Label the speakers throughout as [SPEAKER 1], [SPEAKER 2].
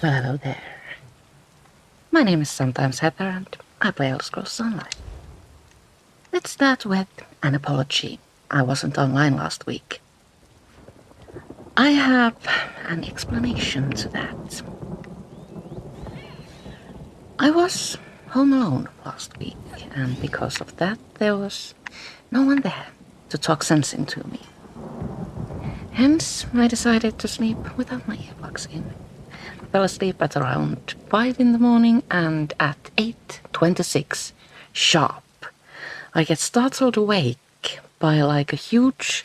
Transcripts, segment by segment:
[SPEAKER 1] Well, hello there. My name is Sometimes Heather and I play Elder Scrolls Online. Let's start with an apology. I wasn't online last week. I have an explanation to that. I was home alone last week, and because of that there was no one there to talk sense into me. Hence, I decided to sleep without my earplugs in. I fell asleep at around 5 in the morning, and at 8:26 sharp, I get startled awake by like a huge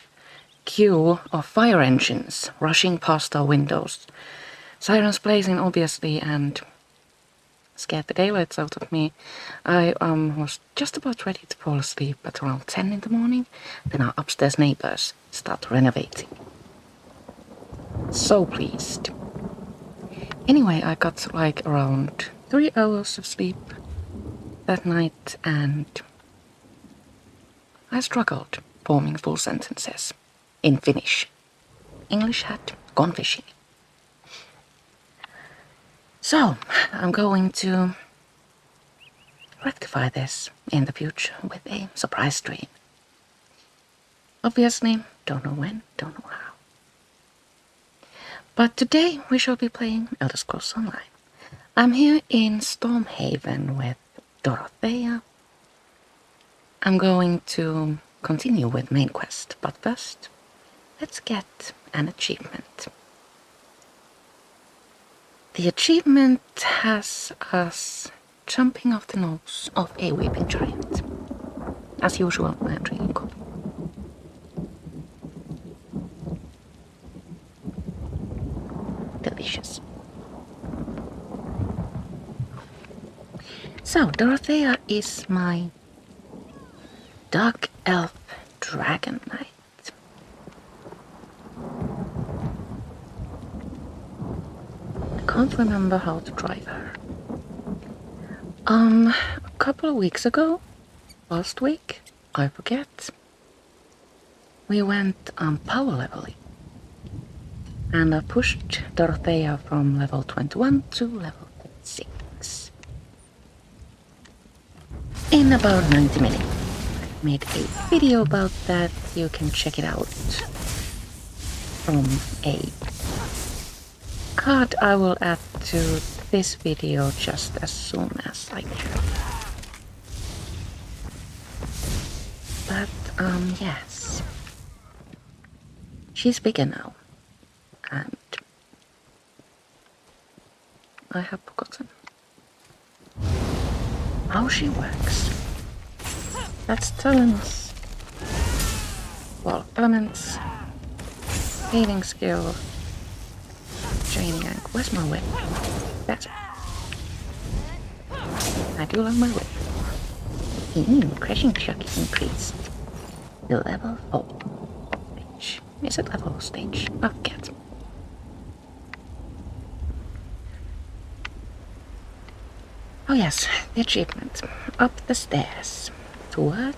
[SPEAKER 1] queue of fire engines rushing past our windows. Sirens blazing, obviously, and scared the daylights out of me. I was just about ready to fall asleep at around 10 in the morning. Then our upstairs neighbors start renovating. So pleased. Anyway, I got like around 3 hours of sleep that night, and I struggled forming full sentences in Finnish. English had gone fishing. So, I'm going to rectify this in the future with a surprise stream. Obviously, don't know when, don't know how. But today we shall be playing Elder Scrolls Online. I'm here in Stormhaven with Dorothéa. I'm going to continue with main quest, but first, let's get an achievement. The achievement has us jumping off the nose of a weeping giant. As usual, I am drinking coffee. Delicious. So, Dorothéa is my dark elf Dragonknight. I can't remember how to drive her. A couple of weeks ago, last week, I forget, we went power leveling. And I pushed Dorothéa from level 21 to level 6. In about 90 minutes. I made a video about that. You can check it out from a card I will add to this video just as soon as I can. But, yes. She's bigger now. And I have forgotten how she works. That's talents, wall of elements, healing skill, chaining yank. Where's my whip? That's it. I do love my whip. Crushing shock is increased to level 4. Stage. Is it level or stage? I forget. Oh yes, the achievement. Up the stairs toward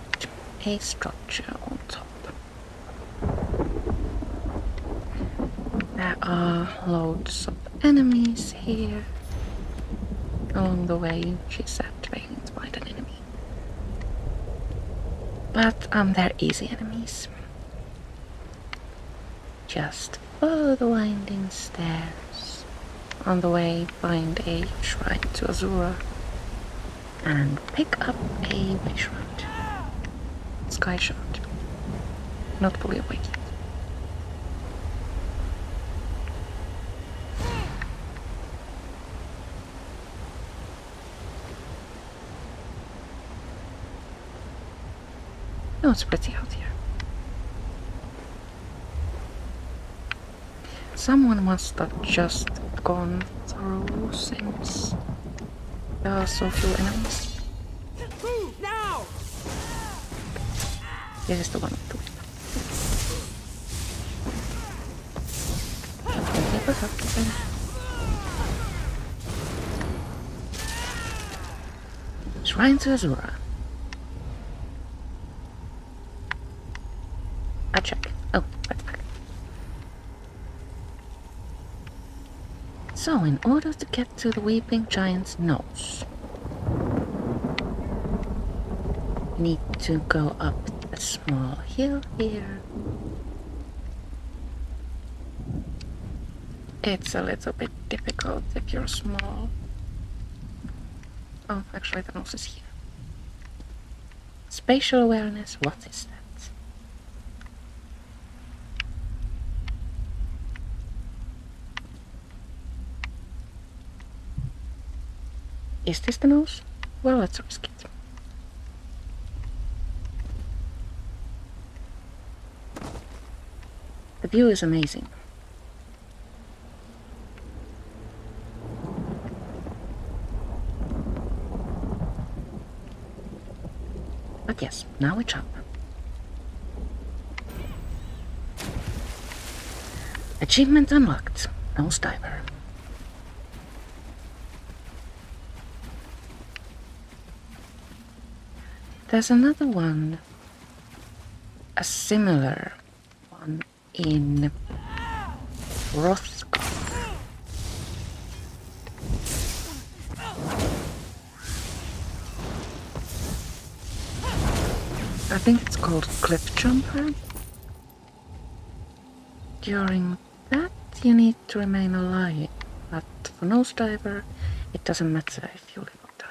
[SPEAKER 1] a structure on top. There are loads of enemies here. Along the way, she said, failing to find an enemy. But they're easy enemies. Just follow the winding stairs. On the way, find a shrine to Azura. And pick up a wish rod. Sky shot. Not fully awake yet. Oh, it's pretty out here. Someone must have just gone through since there are so few enemies.
[SPEAKER 2] Move now!
[SPEAKER 1] This is the one with the whip. Shrine to Azura. I check. Oh, backpack. So, in order to get to the Weeping Giant's nose, you need to go up a small hill here. It's a little bit difficult if you're small. Oh, actually the nose is here. Spatial awareness, what is that? Is this the nose? Well, let's risk it. The view is amazing. But yes, now we jump. Achievement unlocked. Nose diver. There's another one, a similar one in Rothgard. I think it's called Cliff Jumper. During that you need to remain alive, but for Nose Diver it doesn't matter if you live or die.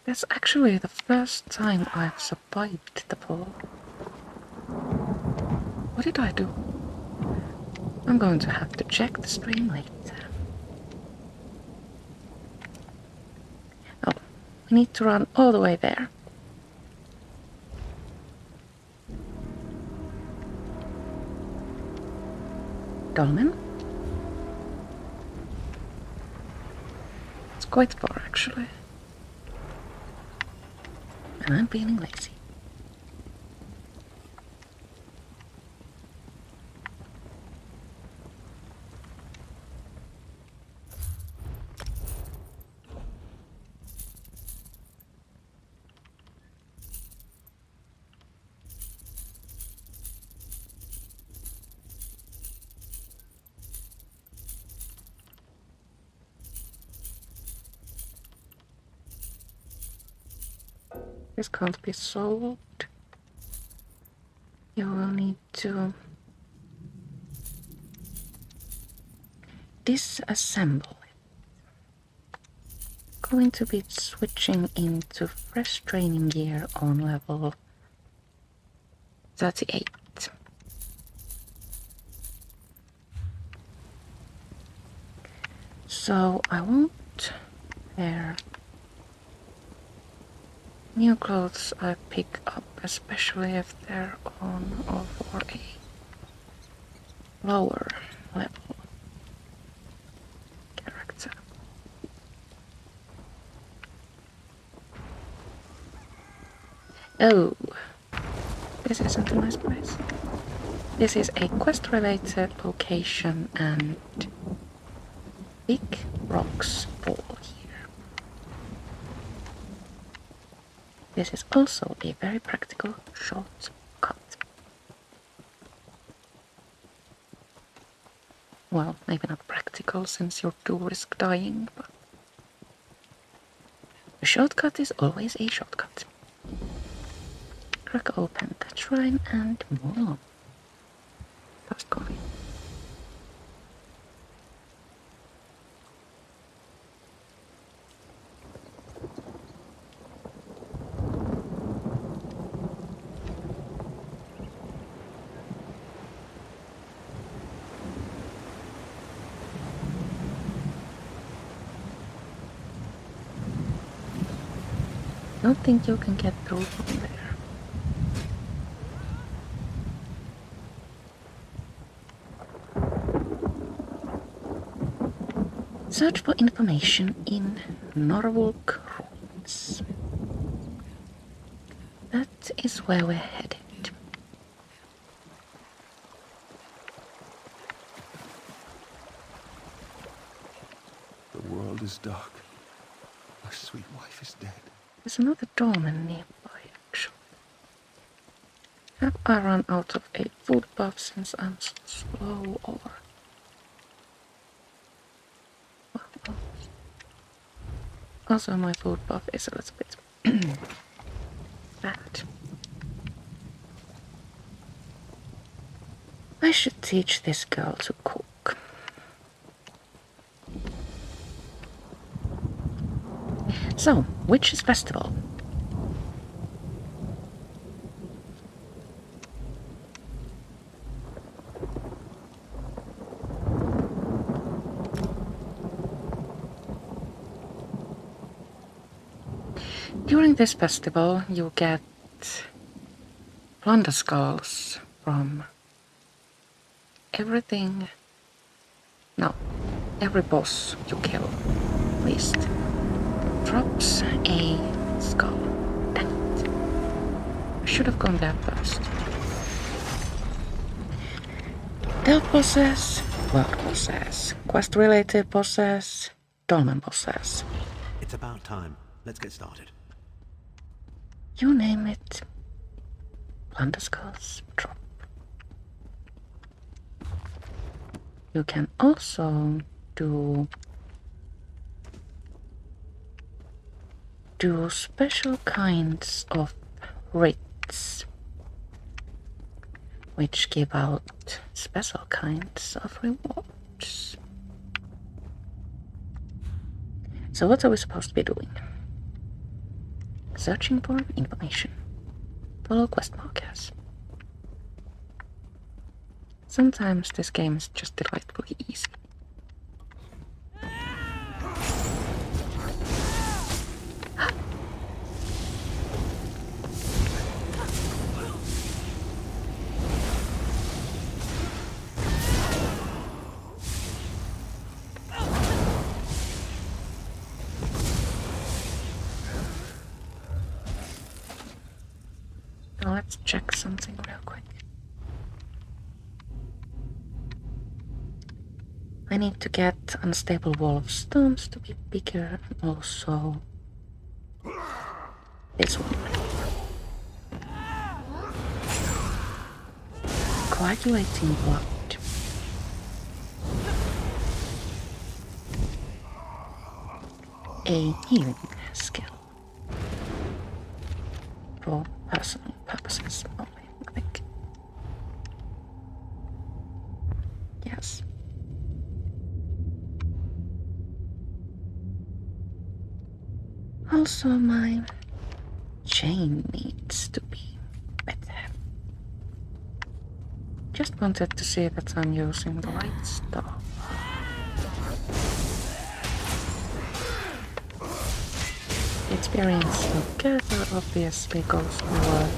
[SPEAKER 1] That's actually the first time I've survived the fall. What did I do? I'm going to have to check the stream later. Oh, we need to run all the way there. Dolmen? It's quite far actually. And I'm feeling lazy. This can't be solved. You will need to disassemble it. Going to be switching into fresh training gear on level 38. So I won't wear new clothes I pick up, especially if they're on or for a lower level character. Oh, this isn't a nice place. This is a quest-related location and big rocks fall here. This is also a very practical shortcut. Well, maybe not practical since you do risk dying, but a shortcut is always a shortcut. Crack open that shrine and move on. Fast going. Don't think you can get through from there. Search for information in Norwalk ruins. That is where we're headed.
[SPEAKER 3] The world is dark. My sweet wife is dead.
[SPEAKER 1] There's another dolmen nearby, actually. Have I run out of a food buff since I'm so slow, or... Also, my food buff is a little bit bad. I should teach this girl to cook. So, Witches' Festival. During this festival, you get plunder skulls from everything. No, every boss you kill, at least, drops a skull. Dang it. I should have gone there first. Delve bosses, world bosses, quest-related bosses, dolmen bosses.
[SPEAKER 4] It's about time. Let's get started.
[SPEAKER 1] You name it. Plunder skulls drop. You can also do special kinds of writs, which give out special kinds of rewards. So what are we supposed to be doing? Searching for information. Follow quest markers. Sometimes this game is just delightfully easy. Now let's check something real quick. I need to get Unstable Wall of Stones to be bigger, and also this one. Coagulating blood. A healing skill. For personal purposes only, I think. Yes. Also, my chain needs to be better. Just wanted to see that I'm using the right stuff. The experience you gather obviously goes toward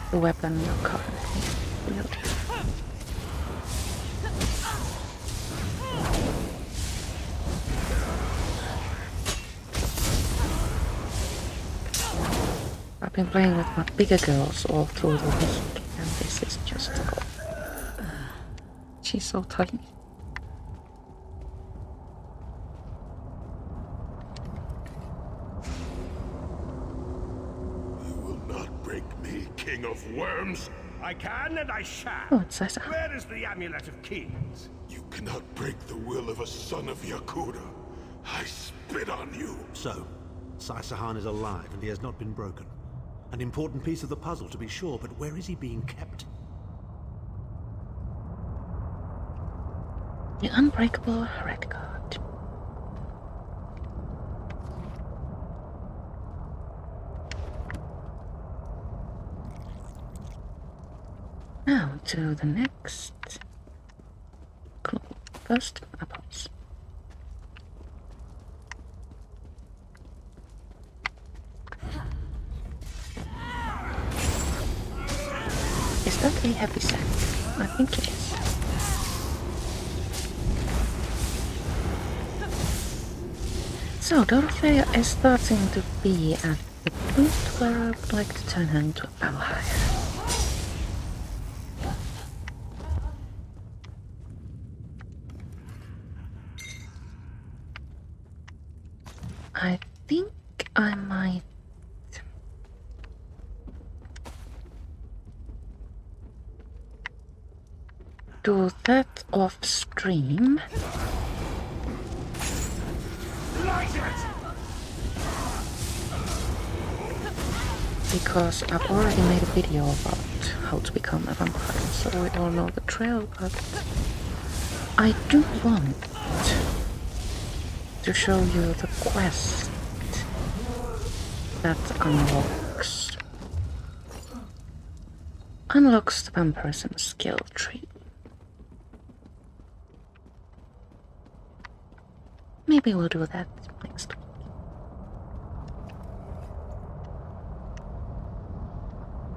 [SPEAKER 1] the weapon you're currently wielding. I've been playing with my bigger girls all through the week, and this is just she's so tiny.
[SPEAKER 3] You will not break me, King of Worms.
[SPEAKER 2] I can and I shall.
[SPEAKER 1] Oh, it's Sasa.
[SPEAKER 2] Where is the Amulet of Kings?
[SPEAKER 3] You cannot break the will of a son of Yakuda. I spit on you.
[SPEAKER 4] So, Saisahan is alive and he has not been broken. An important piece of the puzzle, to be sure, but where is he being kept?
[SPEAKER 1] The unbreakable red card. Now to the next clue. First, apples. Is that a heavy sack? I think it is. So, Dorothéa is starting to be at the point where I would like to turn her into a vampire. I think I might do that off stream. Because I've already made a video about how to become a vampire, so we all know the trail, but I do want to show you the quest that unlocks the vampirism skill tree. Maybe we'll do that next week.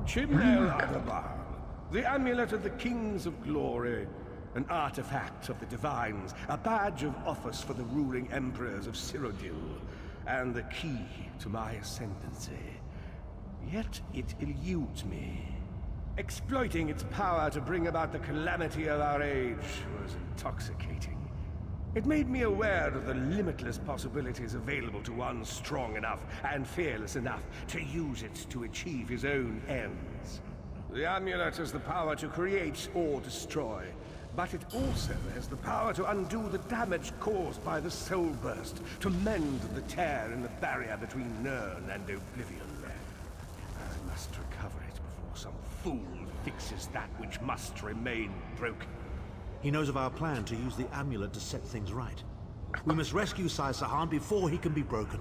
[SPEAKER 2] Chimnel Adabar, the Amulet of the Kings of Glory, an artifact of the Divines, a badge of office for the ruling emperors of Cyrodiil, and the key to my ascendancy. Yet it eludes me. Exploiting its power to bring about the calamity of our age was intoxicating. It made me aware of the limitless possibilities available to one strong enough and fearless enough to use it to achieve his own ends. The amulet has the power to create or destroy, but it also has the power to undo the damage caused by the soul burst, to mend the tear in the barrier between Nirn and Oblivion. I must recover it before some fool fixes that which must remain broken.
[SPEAKER 4] He knows of our plan to use the amulet to set things right. We must rescue Sahan before he can be broken.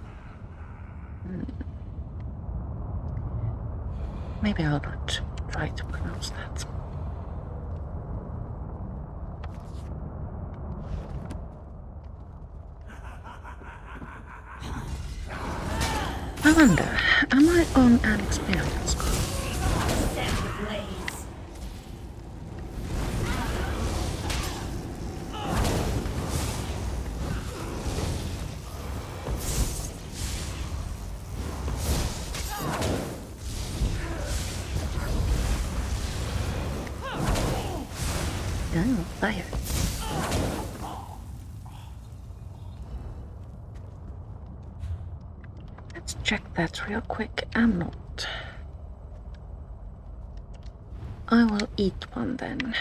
[SPEAKER 1] Maybe I'll not try to pronounce that. I wonder, am I on an experience call? Oh, fire. Let's check that real quick. I'm not. I will eat one then.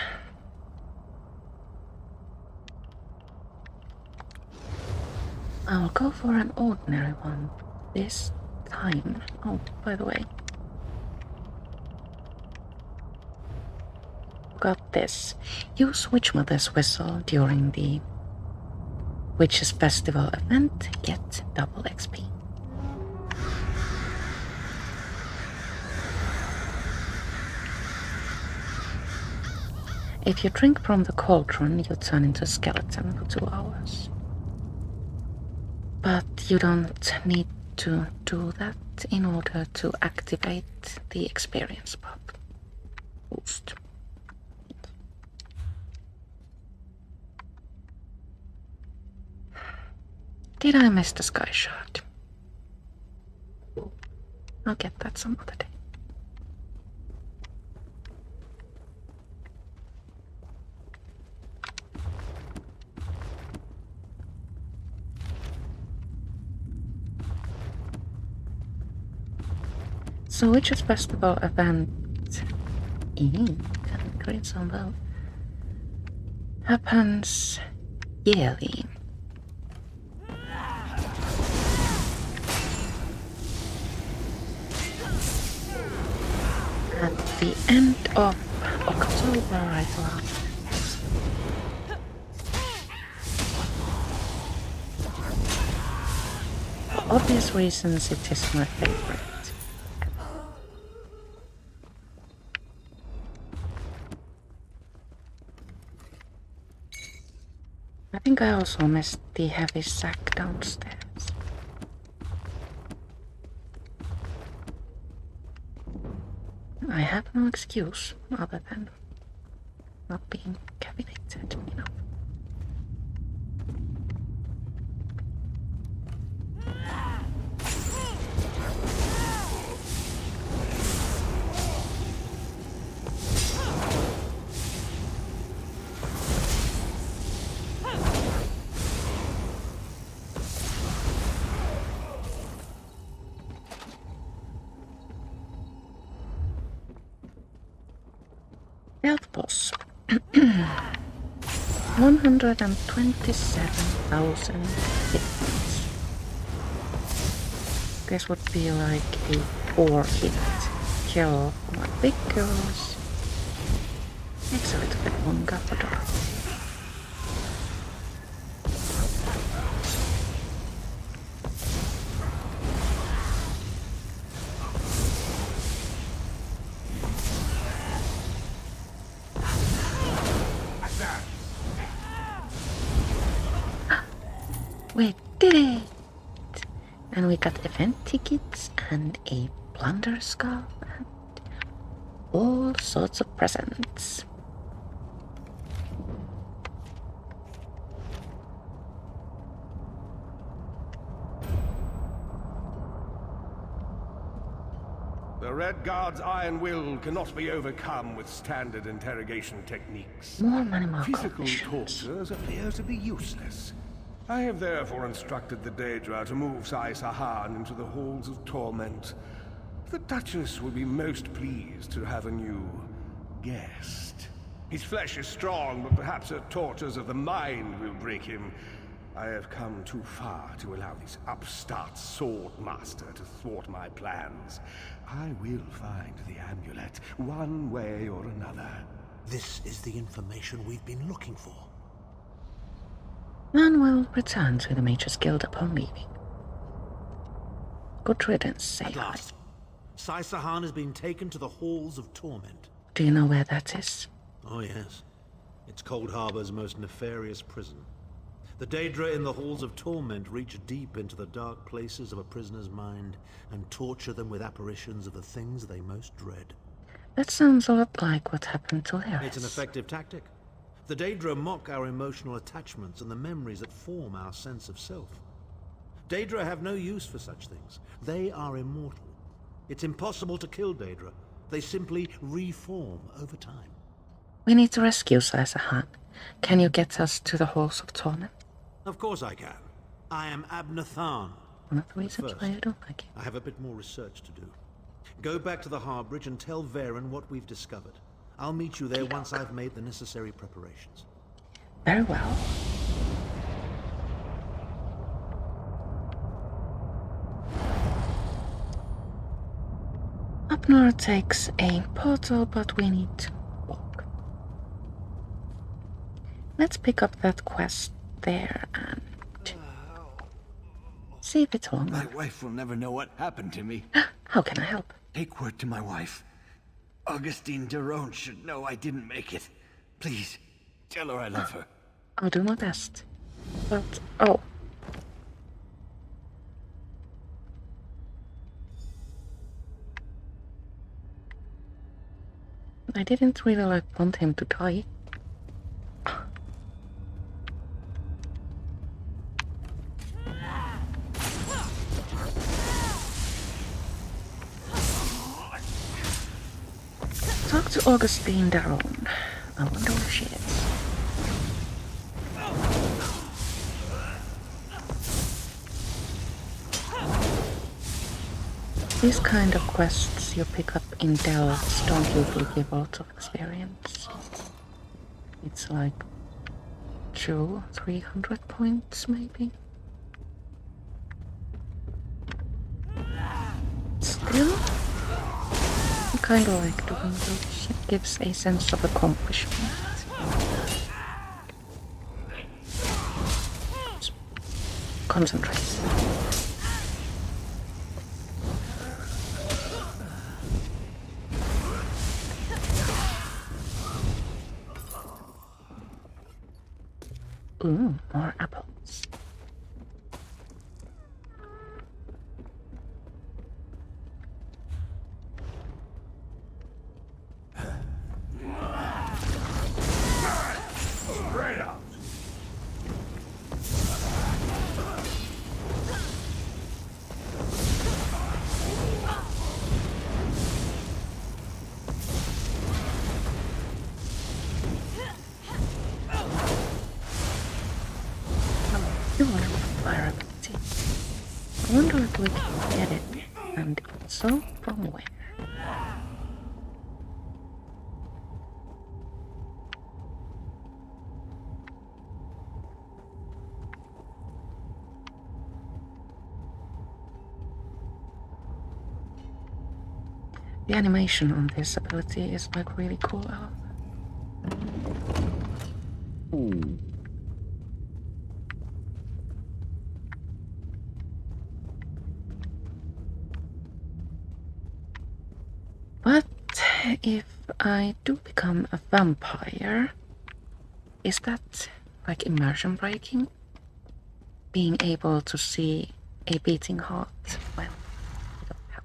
[SPEAKER 1] I'll go for an ordinary one this time. Oh, by the way. Got this. Use Witchmother's whistle during the Witches Festival event. Get double XP. If you drink from the cauldron, you turn into a skeleton for 2 hours. But you don't need to do that in order to activate the experience boost. Did I miss the sky shard? I'll get that some other day. So Witches Festival event Great Summer happens yearly. At the end of October, I thought. For obvious reasons, it is my favorite. I think I also missed the heavy sack downstairs. I have no excuse other than not being caffeinated enough. Health boss. 127,000 hits. This would be like a 4-hit kill for my big girls. It's a little bit longer for Dorothy. We did it! And we got event tickets and a plunder skull and all sorts of presents.
[SPEAKER 2] The Red Guard's iron will cannot be overcome with standard interrogation techniques.
[SPEAKER 1] More money, more
[SPEAKER 2] Physical
[SPEAKER 1] commissions.
[SPEAKER 2] tortures appear to be useless. I have therefore instructed the Daedra to move Sai Sahan into the Halls of Torment. The Duchess will be most pleased to have a new guest. His flesh is strong, but perhaps her tortures of the mind will break him. I have come too far to allow this upstart sword master to thwart my plans. I will find the amulet, one way or another.
[SPEAKER 4] This is the information we've been looking for.
[SPEAKER 1] Man will return to the Mage's Guild upon leaving. Good riddance, say
[SPEAKER 4] At
[SPEAKER 1] I.
[SPEAKER 4] last, Sai Sahan has been taken to the Halls of Torment.
[SPEAKER 1] Do you know where that is?
[SPEAKER 4] Oh yes, it's Cold Harbor's most nefarious prison. The Daedra in the Halls of Torment reach deep into the dark places of a prisoner's mind and torture them with apparitions of the things they most dread.
[SPEAKER 1] That sounds a lot like what happened to Harris.
[SPEAKER 4] It's an effective tactic. The Daedra mock our emotional attachments and the memories that form our sense of self. Daedra have no use for such things. They are immortal. It's impossible to kill Daedra. They simply reform over time.
[SPEAKER 1] We need to rescue Sai Sahan. Can you get us to the Halls of Torment?
[SPEAKER 4] Of course I can. I am Abner Tharn.
[SPEAKER 1] One of the reasons
[SPEAKER 4] First,
[SPEAKER 1] why I don't like you.
[SPEAKER 4] I have a bit more research to do. Go back to the Harbridge and tell Varen what we've discovered. I'll meet you there once I've made the necessary preparations.
[SPEAKER 1] Very well. Up north takes a portal, but we need to walk. Let's pick up that quest there and see if it's long
[SPEAKER 5] My
[SPEAKER 1] enough.
[SPEAKER 5] wife will never know what happened to me.
[SPEAKER 1] How can I help?
[SPEAKER 5] Take word to my wife. Augustine Derone should know I didn't make it. Please, tell her I love her.
[SPEAKER 1] I'll do my best. But, oh. I didn't really want him to die. Talk to Augustine Derone. I wonder where she is. These kind of quests you pick up in delves don't usually give a lot of experience. It's like 200-300 points maybe. Still, I kind of like doing those. It gives a sense of accomplishment. Just concentrate. Ooh, more apples.
[SPEAKER 2] Straight out!
[SPEAKER 1] You want fire ability. I wonder if we can get it, and if so, from where? The animation on this ability is like really cool. But if I do become a vampire, is that like immersion breaking? Being able to see a beating heart? Well, I don't know.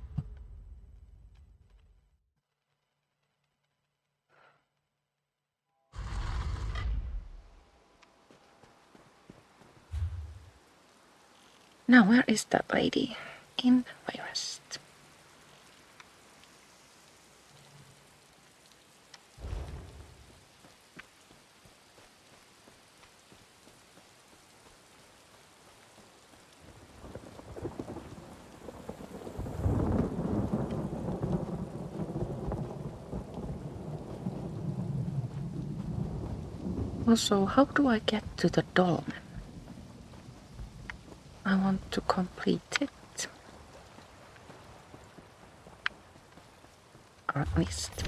[SPEAKER 1] Now, where is that lady? In Wayrest. Also, how do I get to the dolmen? I want to complete it. Or at least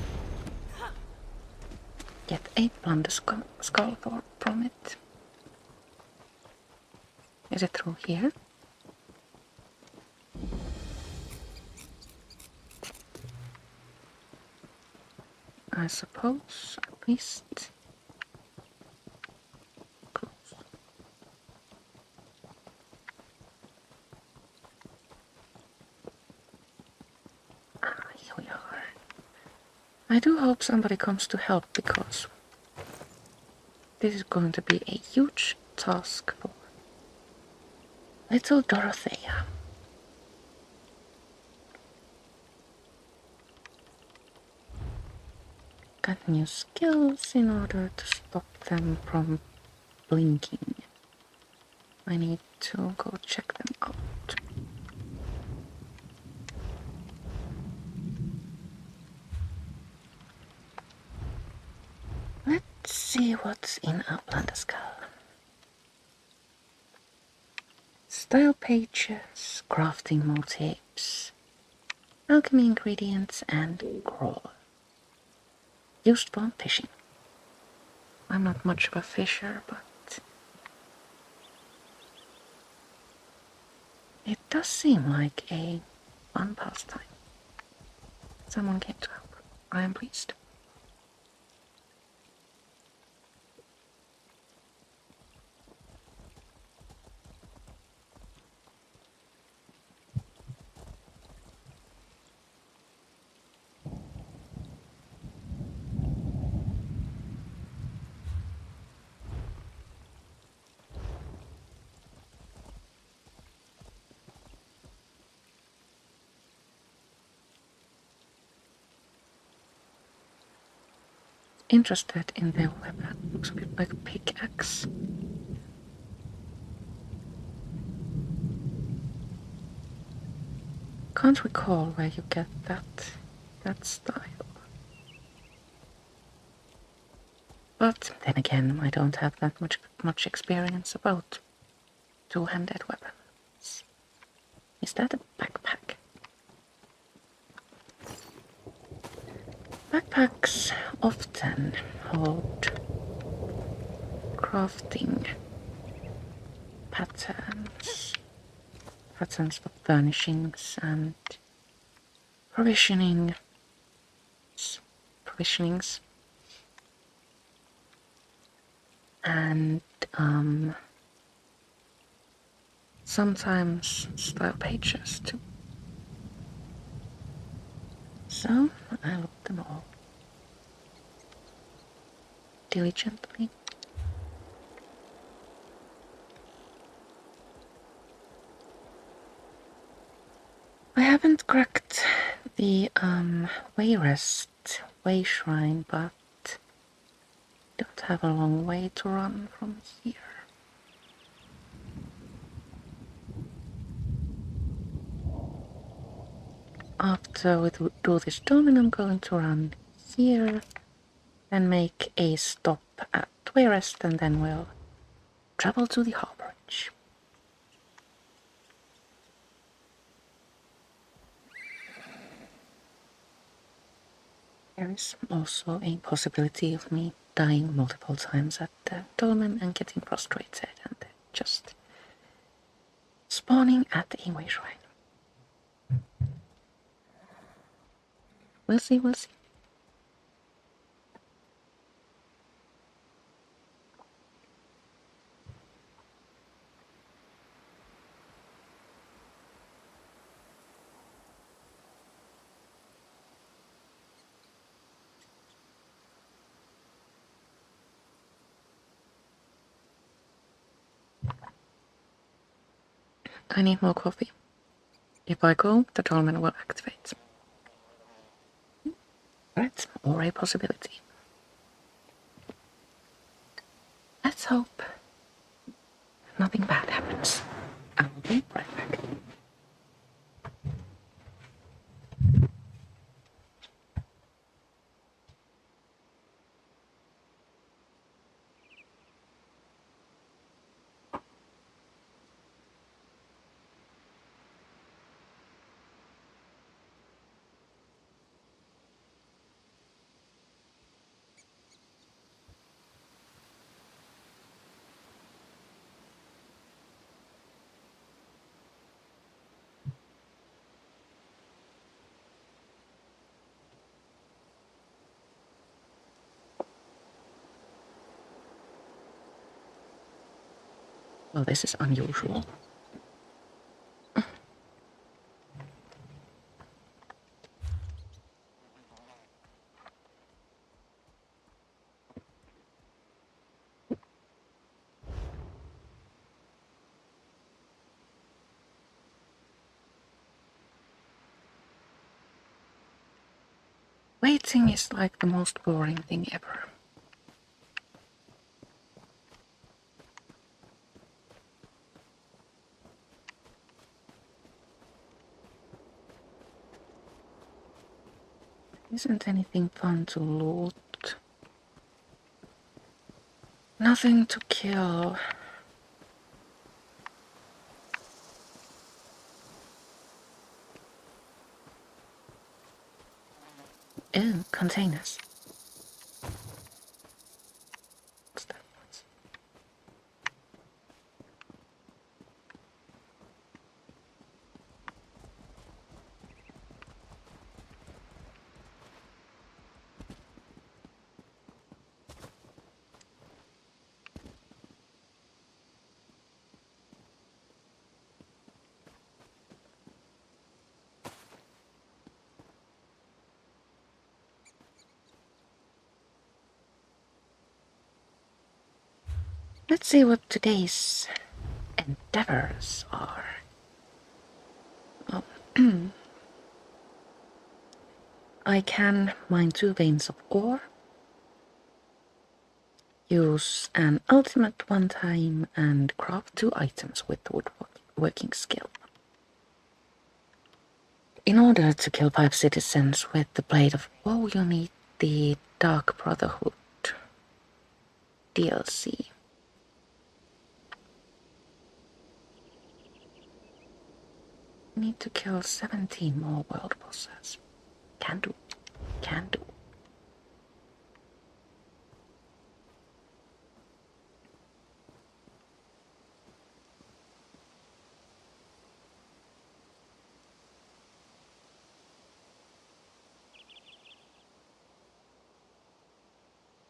[SPEAKER 1] get a plunder skull from it. Is it through here? I suppose, at least. Close. Here we are. I do hope somebody comes to help, because this is going to be a huge task for little Dorothéa. Got new skills in order to stop them from blinking. I need to go check them out. Let's see what's in our plunder skull. Style pages, crafting motifs, alchemy ingredients, and crawl. Used for fishing. I'm not much of a fisher, but it does seem like a fun pastime. Someone came to help. I am pleased. Interested in their weapon. Looks a bit like a pickaxe. Can't recall where you get that style. But then again, I don't have that much experience about two-handed weapons. Is that a backpack? Backpacks often hold crafting patterns for furnishings and provisionings. And sometimes style pages too. So I looked them all diligently. I haven't cracked the Wayrest way shrine, but don't have a long way to run from here. After we do this done, I'm going to run here and make a stop at Wayrest, and then we'll travel to the harborage. There is also a possibility of me dying multiple times at the dolmen and getting frustrated and just spawning at the Ingwe Shrine. We'll see, we'll see. I need more coffee. If I go, the dolmen will activate. Right, or a possibility. Let's hope nothing bad happens. I will be right back. Well, this is unusual. Waiting is like the most boring thing ever. Isn't anything fun to loot? Nothing to kill. Ew, containers. What's that? Let's see what today's endeavors are. Oh. I can mine 2 veins of ore, use an ultimate one time, and craft 2 items with woodworking skill. In order to kill 5 citizens with the Blade of Woe, you need the Dark Brotherhood DLC. Need to kill 17 more world bosses. Can do. Can do.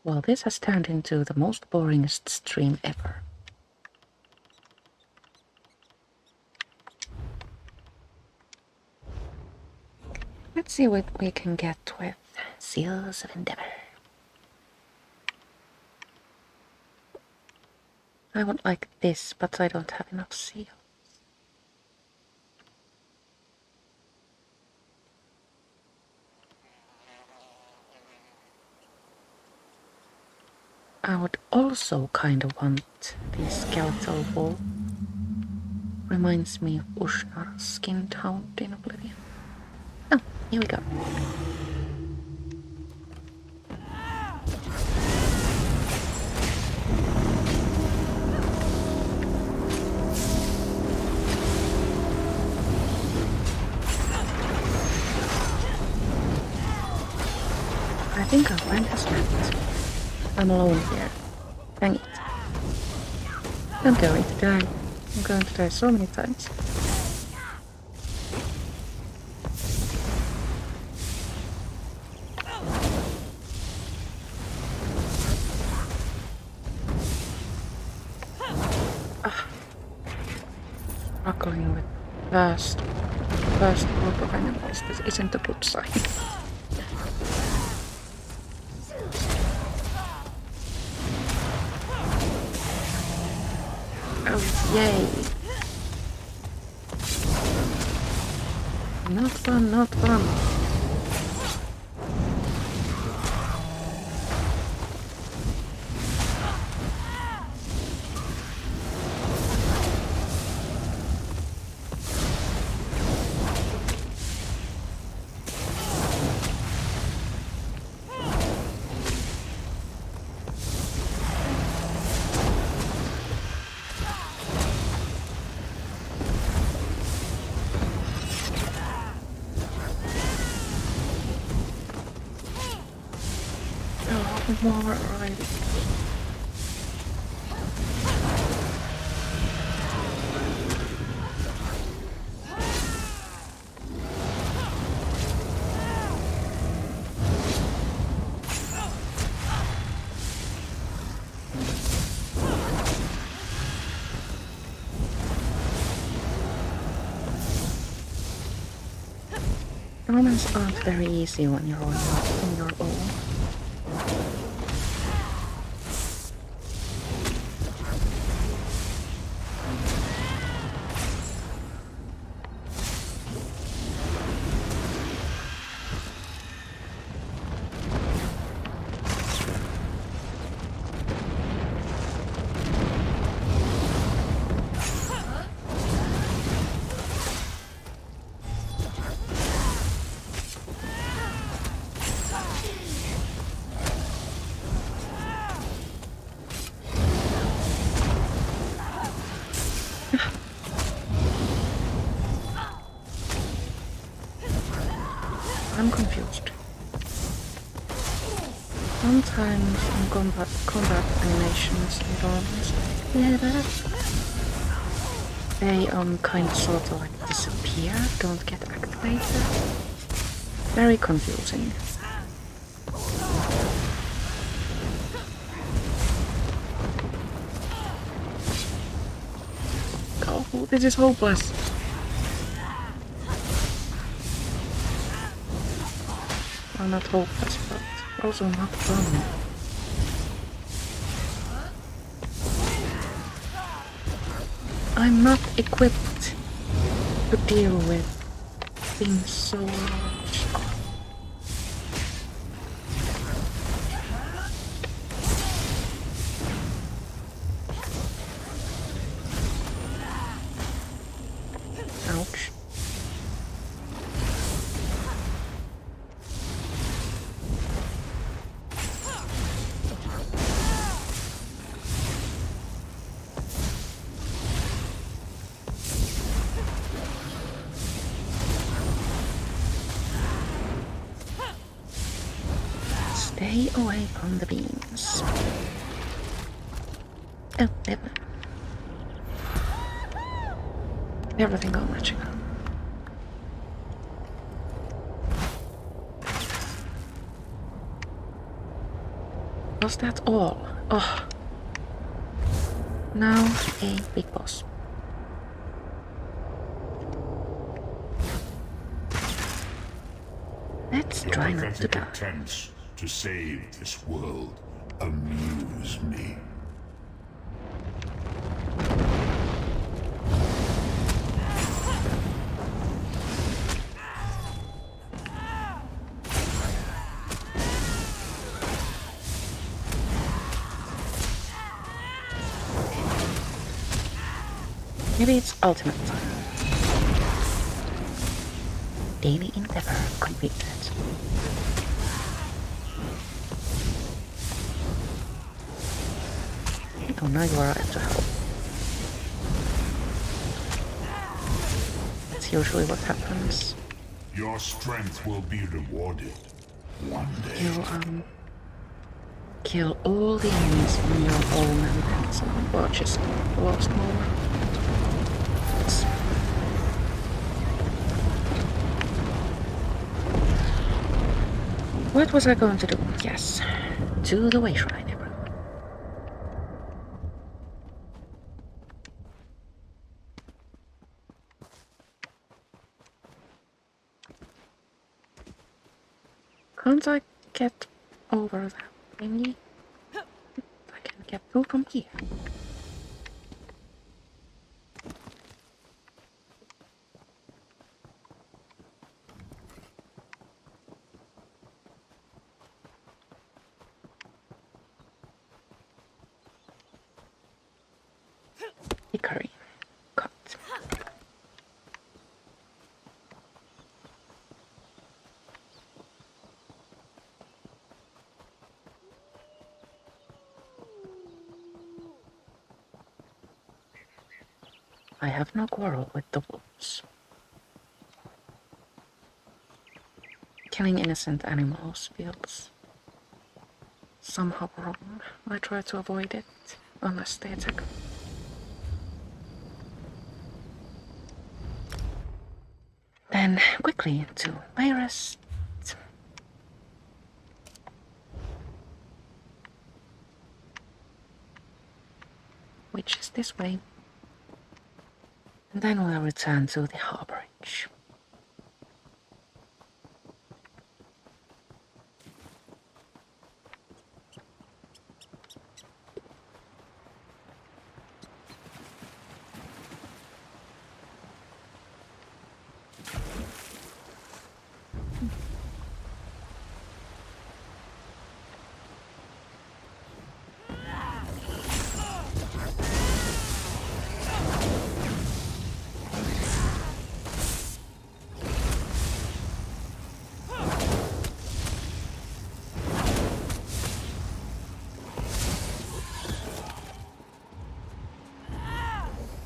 [SPEAKER 1] Well, this has turned into the most boringest stream ever. Let's see what we can get with Seals of Endeavor. I would like this, but I don't have enough seals. I would also kind of want the skeletal wall. Reminds me of Ushnar's skinned hound in Oblivion. Oh, here we go. think our friend has left. I'm alone here. Dang it. I'm going to die. I'm going to die so many times. Struggling with vast group of animals. This isn't a good sign. Oh, yay! Not fun, not fun. More already. Romans aren't very easy when you're on your own. I'm confused. Sometimes in combat animations in Dorms, they kind of sort of like disappear, don't get activated. Very confusing. Oh, this is hopeless. Well, not hopeless, but also not fun. I'm not equipped to deal with things so large. Ouch. Stay away from the beams. Oh, never. Everything gone magical. Was that all? Oh. Now a big boss. Let's try not to die.
[SPEAKER 3] Attempts to save this world amuse me.
[SPEAKER 1] Maybe it's ultimate time. Daily endeavor completed. Oh, now you arrive to help. That's usually what happens.
[SPEAKER 3] Your strength will be rewarded.
[SPEAKER 1] You kill all the enemies in your home and then some, or just lost more. What was I going to do? Yes, to the way shrine. Can't I get over that thingy? I can get through from here. Hickory cut. I have no quarrel with the wolves. Killing innocent animals feels somehow wrong. I try to avoid it unless they attack. Then quickly to my rest. Which is this way. And then we'll return to the harborage.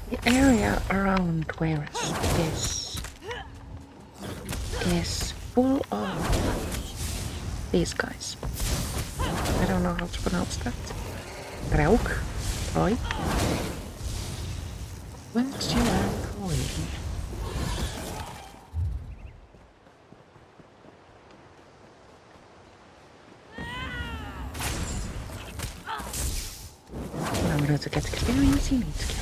[SPEAKER 1] The area around Whereas is full of these guys. I don't know how to pronounce that. Rauk? Roy? When did you learn Roy? In order to get experience, you need to kill.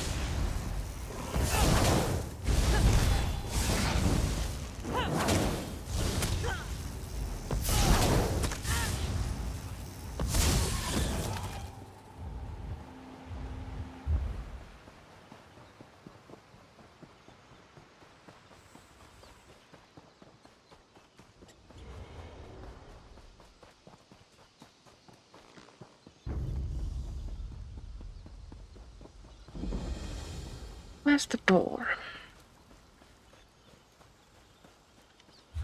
[SPEAKER 1] Where's the door?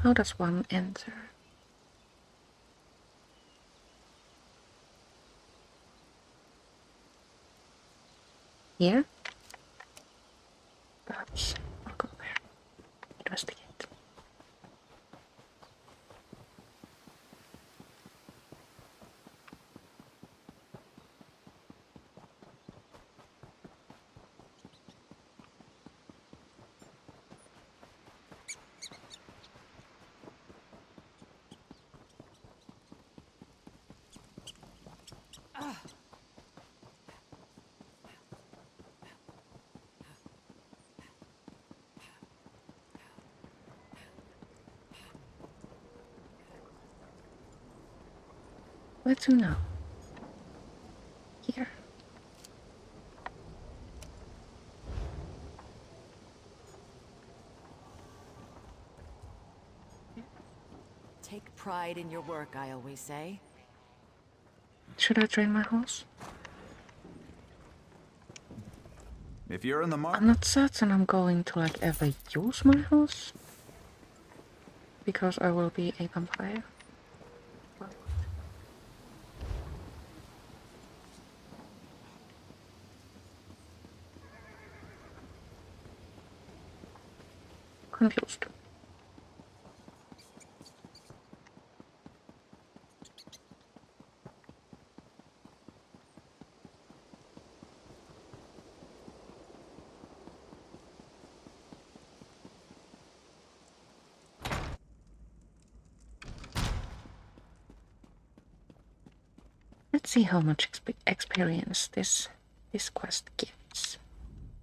[SPEAKER 1] How does one enter? Here? Perhaps I'll go there. Investigate. Where to now? Here.
[SPEAKER 6] Take pride in your work, I always say.
[SPEAKER 1] Should I train my horse?
[SPEAKER 7] If you're in the
[SPEAKER 1] I'm
[SPEAKER 7] market,
[SPEAKER 1] not certain I'm going to ever use my horse. Because I will be a vampire. Confused. Let's see how much experience this quest gives.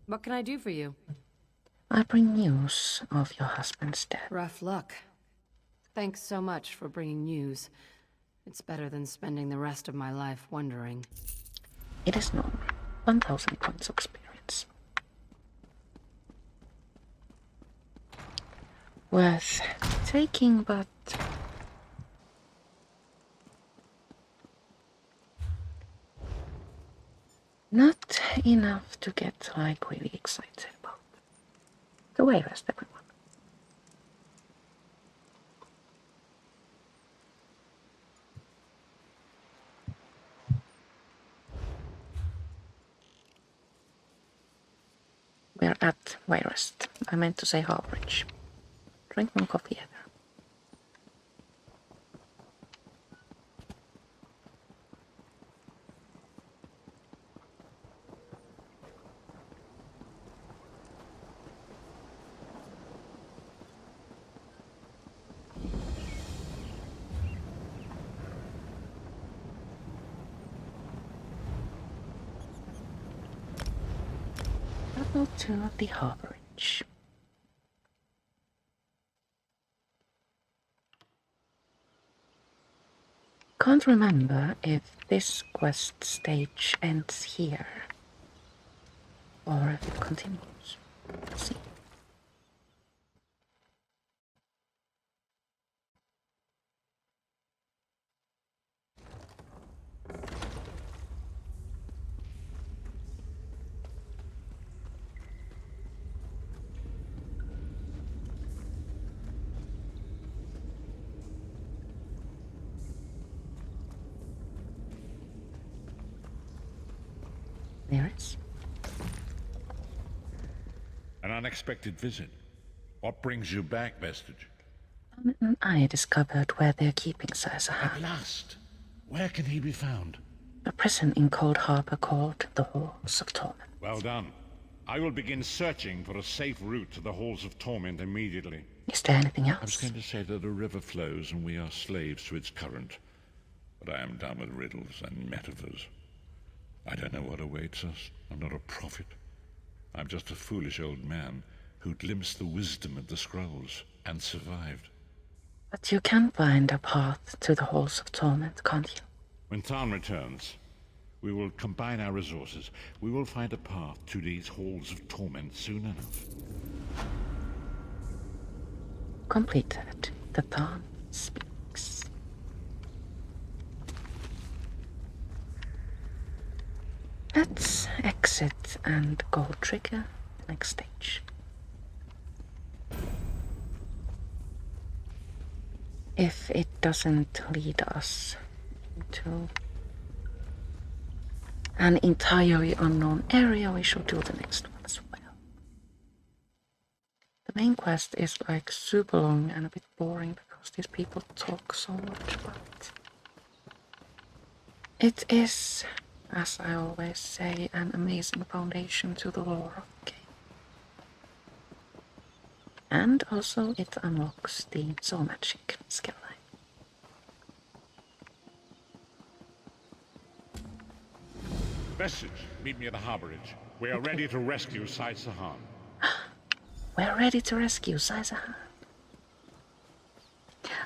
[SPEAKER 6] What can I do for you?
[SPEAKER 1] I bring news of your husband's death.
[SPEAKER 6] Rough luck. Thanks so much for bringing news. It's better than spending the rest of my life wondering.
[SPEAKER 1] It is known. 1000 points of experience. Worth taking, but not enough to get like really excited about. So wait, rest everyone. We're at Wayrest. I meant to say Harbridge. Drink one coffee either. Level 2 of the Harbridge. Can't remember if this quest stage ends here or if it continues. Let's see. There is.
[SPEAKER 8] An unexpected visit. What brings you back, Vestige?
[SPEAKER 1] And I discovered where they're keeping Caesar.
[SPEAKER 8] At last. Where can he be found?
[SPEAKER 1] A prison in Cold Harbor called the Halls of Torment.
[SPEAKER 8] Well done. I will begin searching for a safe route to the Halls of Torment immediately.
[SPEAKER 1] Is there anything else?
[SPEAKER 8] I was going to say that a river flows and we are slaves to its current. But I am done with riddles and metaphors. I don't know what awaits us. I'm not a prophet. I'm just a foolish old man who glimpsed the wisdom of the scrolls and survived.
[SPEAKER 1] But you can find a path to the Halls of Torment, can't you?
[SPEAKER 8] When Tharn returns, we will combine our resources. We will find a path to these Halls of Torment soon enough.
[SPEAKER 1] Completed. The Tharn Speaks. Let's exit and go trigger the next stage. If it doesn't lead us into an entirely unknown area, we should do the next one as well. The main quest is like super long and a bit boring because these people talk so much, but it is, as I always say, an amazing foundation to the lore of the game. And also it unlocks the soul magic skill line.
[SPEAKER 8] Vestige, meet me at the Harborage. We are ready to rescue Caesar.
[SPEAKER 1] We're ready to rescue Caesar.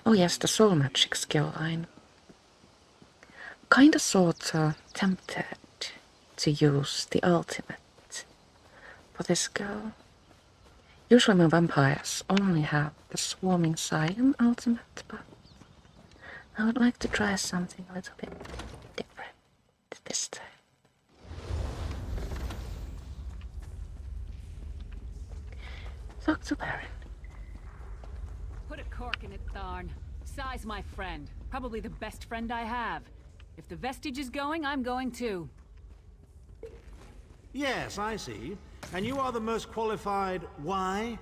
[SPEAKER 1] Oh yes, the soul magic skill line. Kinda sorta tempted to use the ultimate for this girl. Usually my vampires only have the Swarming Scion ultimate, but I would like to try something a little bit different this time. Talk to Baron.
[SPEAKER 6] Put a cork in it, Tharn. Sai's my friend. Probably the best friend I have. If the Vestige is going, I'm going too.
[SPEAKER 4] Yes, I see. And you are the most qualified. Why?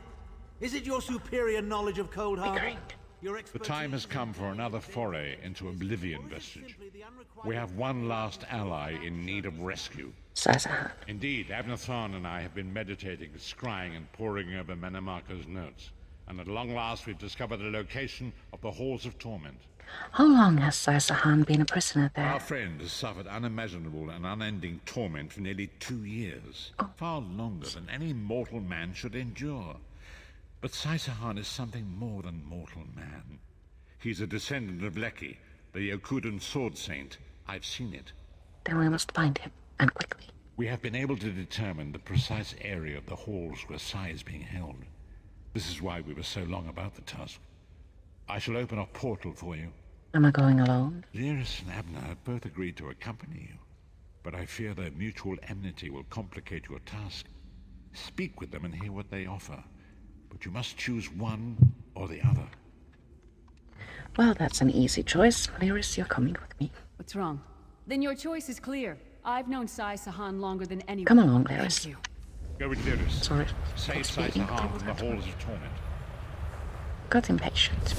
[SPEAKER 4] Is it your superior knowledge of Cold Harbor?
[SPEAKER 8] The time has come for another foray into Oblivion, Vestige. We have one last ally in need of rescue.
[SPEAKER 1] Caesar.
[SPEAKER 8] Indeed, Abner Tharn and I have been meditating, scrying, and poring over Manamako's notes. and at long last we've discovered the location of the Halls of Torment.
[SPEAKER 1] How long has Saisahan been a prisoner there?
[SPEAKER 8] Our friend has suffered unimaginable and unending torment for nearly 2 years. Far longer than any mortal man should endure. But Saisahan is something more than mortal man. He's a descendant of Leki, the Yokudan sword saint. I've seen it.
[SPEAKER 1] Then we must find him, and quickly.
[SPEAKER 8] We have been able to determine the precise area of the halls where Sai is being held. This is why we were so long about the task. I shall open a portal for you.
[SPEAKER 1] Am I going alone?
[SPEAKER 8] Lyris and Abner have both agreed to accompany you, but I fear their mutual enmity will complicate your task. Speak with them and hear what they offer, but you must choose one or the other.
[SPEAKER 1] Well, that's an easy choice. Lyris, you're coming with me.
[SPEAKER 6] What's wrong? Then your choice is clear. I've known Saisahan longer than anyone.
[SPEAKER 1] Come along, Lyris.
[SPEAKER 6] Thank you.
[SPEAKER 8] Go with Lyris.
[SPEAKER 1] Sorry.
[SPEAKER 8] Save Saisahan from the Halls of Torment.
[SPEAKER 1] Got impatient.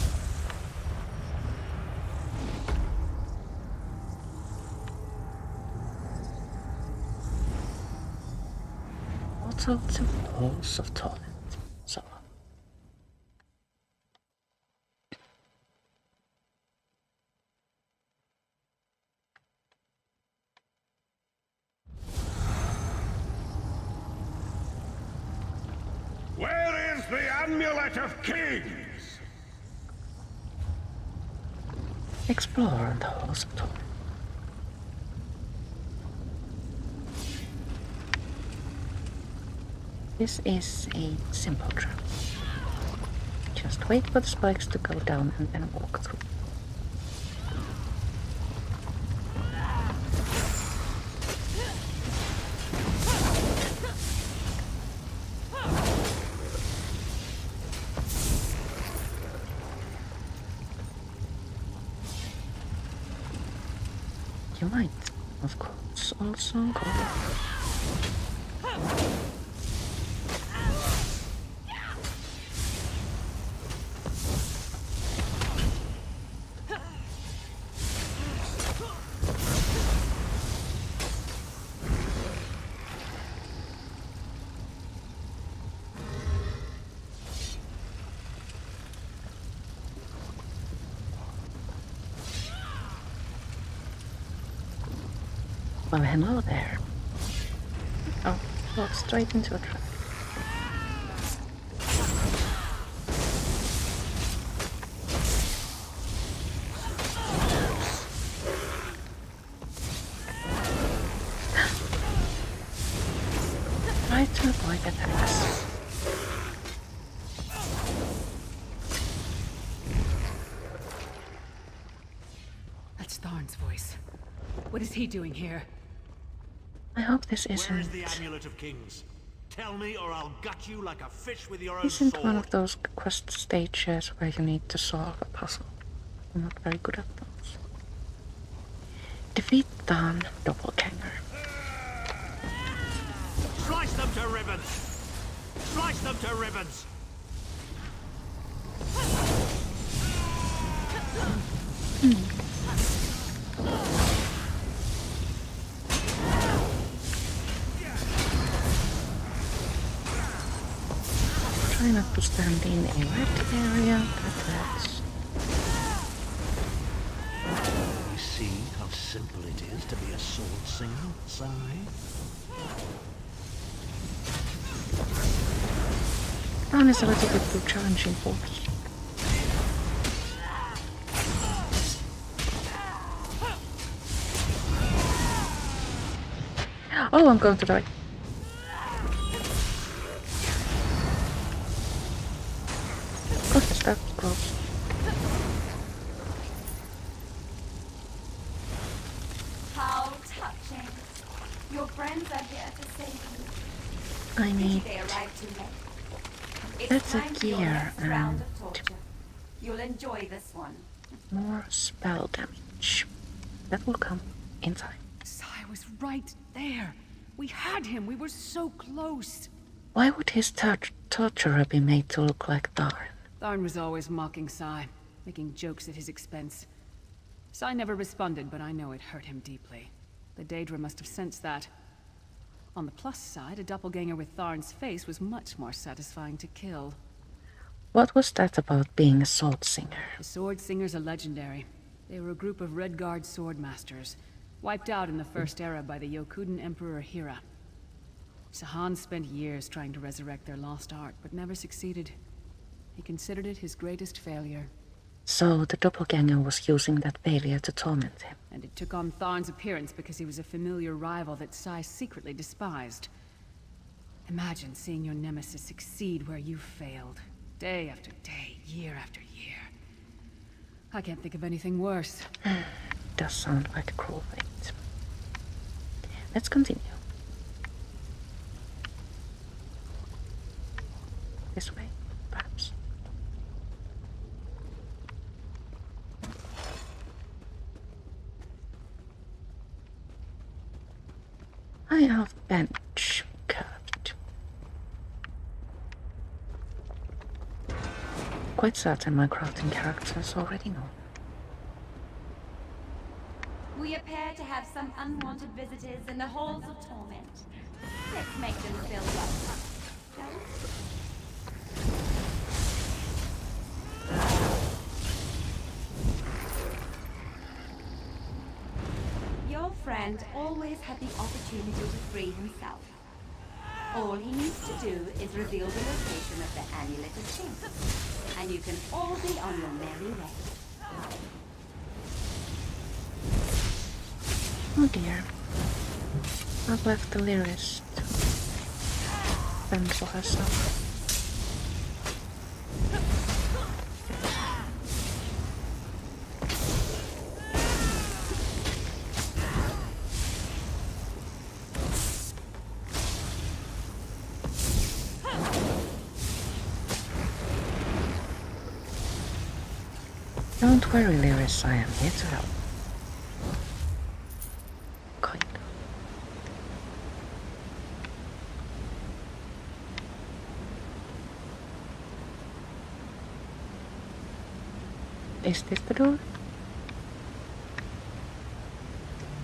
[SPEAKER 1] Portal to Halls of Torment. So.
[SPEAKER 2] Where is the Amulet of Kings?
[SPEAKER 1] Explore the Halls of Torment. This is a simple trap. Just wait for the spikes to go down and then walk through. You might, of course, also go. Well, hello there. Oh, walk straight into a trap. Try to avoid attacks.
[SPEAKER 6] That's Tharn's voice. What is he doing here?
[SPEAKER 1] I hope this
[SPEAKER 4] Where is
[SPEAKER 1] isn't
[SPEAKER 4] the Amulet of Kings? Tell me, or I'll gut you like a fish with your own
[SPEAKER 1] isn't
[SPEAKER 4] sword.
[SPEAKER 1] one of those quest stages where you need to solve a puzzle. I'm not very good at those. Defeat Tharn Doppelganger.
[SPEAKER 4] Slice them to ribbons! Slice them to ribbons!
[SPEAKER 1] Try not to stand in a red area, that hurts.
[SPEAKER 4] You see how simple it is to be a sword singer, Sai?
[SPEAKER 1] Tharn is a little bit too challenging for me. Oh, I'm going to die. Goodness, that was close.
[SPEAKER 9] How touching. Your friends are here to save you.
[SPEAKER 1] I need...
[SPEAKER 9] They arrived too late. It's
[SPEAKER 1] That's a
[SPEAKER 9] time for your
[SPEAKER 1] gear,
[SPEAKER 9] next round
[SPEAKER 1] and
[SPEAKER 9] of torture. You'll enjoy this one.
[SPEAKER 1] more spell damage. That will come in time.
[SPEAKER 6] Sai was right there. We had him. We were so close.
[SPEAKER 1] Why would his torturer be made to look like Tharn?
[SPEAKER 6] Tharn was always mocking Sai, making jokes at his expense. Sai never responded, but I know it hurt him deeply. The Daedra must have sensed that. On the plus side, a doppelganger with Tharn's face was much more satisfying to kill.
[SPEAKER 1] What was that about being a sword singer?
[SPEAKER 6] The sword singers are legendary. They were a group of Red Guard sword masters, wiped out in the First Era by the Yokudan Emperor Hira. Sahan spent years trying to resurrect their lost art, but never succeeded. He considered it his greatest failure.
[SPEAKER 1] So the doppelganger was using that failure to torment him.
[SPEAKER 6] And it took on Tharn's appearance because he was a familiar rival that Sai secretly despised. Imagine seeing your nemesis succeed where you failed. Day after day, year after year. I can't think of anything worse.
[SPEAKER 1] Does sound like a cruel fate. Let's continue. This way, perhaps. I have bench curved. Quite certain my crafting characters already know.
[SPEAKER 9] We appear to have some unwanted visitors in the Halls of Torment. Let's make them feel welcome, shall we? Your friend always had the opportunity to free himself. All he needs to do is reveal the location of the Amulet of Kings, and you can all be on your merry way.
[SPEAKER 1] Oh dear. I've left the lyrist fend for herself. Don't worry, Lyris, I am here to help. Kind of. Is this the door?